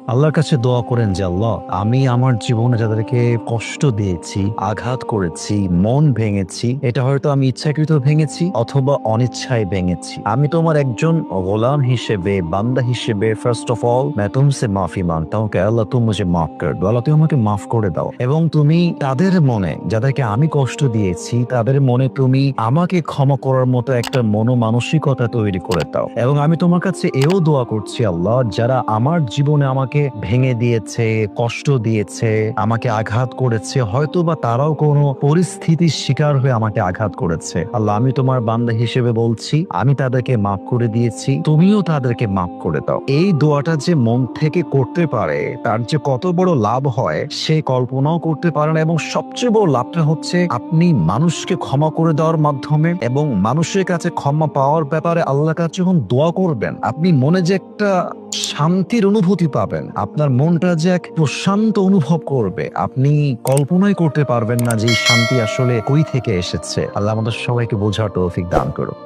আল্লাহর কাছে দোয়া করেন যে আল্লাহ, আমি আমার জীবনে যাদেরকে কষ্ট দিয়েছি, আঘাত করেছি, মন ভেঙেছি, এটা হয়তো আমি ইচ্ছাকৃত ভেঙেছি অথবা অনিচ্ছায় ভেঙেছি। আমি তোমার একজন গোলাম হিসেবে, বান্দা হিসেবে ফার্স্ট অফ অল मैं तुमसे माफी मांगता हूं कि আল্লাহ तुम मुझे माफ कर दो। আল্লাহ তুমি আমাকে মাফ করে দাও এবং তুমি তাদের মনে, যাদেরকে আমি কষ্ট দিয়েছি, তাদের মনে তুমি আমাকে ক্ষমা করার মতো একটা মনোমানসিকতা তৈরি করে দাও। এবং আমি তোমার কাছে এও দোয়া করছি আল্লাহ, যারা আমার জীবনে আমাকে ভেঙে দিয়েছে, কষ্ট দিয়েছে, আমাকে আঘাত করেছে, হয়তো বা তারাও কোনো পরিস্থিতির শিকার হয়ে আমাকে আঘাত করেছে, আল্লাহ আমি তোমার বান্দা হিসেবে বলছি, আমি তাদেরকে মাফ করে দিয়েছি, তুমিও তাদেরকে মাফ করে দাও। এই দোয়াটা যে মন থেকে করতে পারে, তার যে কত বড় লাভ হয় সে কল্পনাও করতে পারে না। এবং সবচেয়ে বড় লাভটা হচ্ছে আপনি মানুষকে ক্ষমা করে দেওয়ার মাধ্যমে এবং মানুষের কাছে ক্ষমা পাওয়ার ব্যাপারে আল্লাহর কাছে যখন দোয়া করবেন, আপনি মনে যে একটা শান্তির অনুভূতি পাবেন, আপনার মনটা যে এক প্রশান্ত অনুভব করবে, আপনি কল্পনাই করতে পারবেন না যে এই শান্তি আসলে কই থেকে এসেছে। আল্লাহ আমাদের সবাইকে বোঝার তৌফিক দান করুন।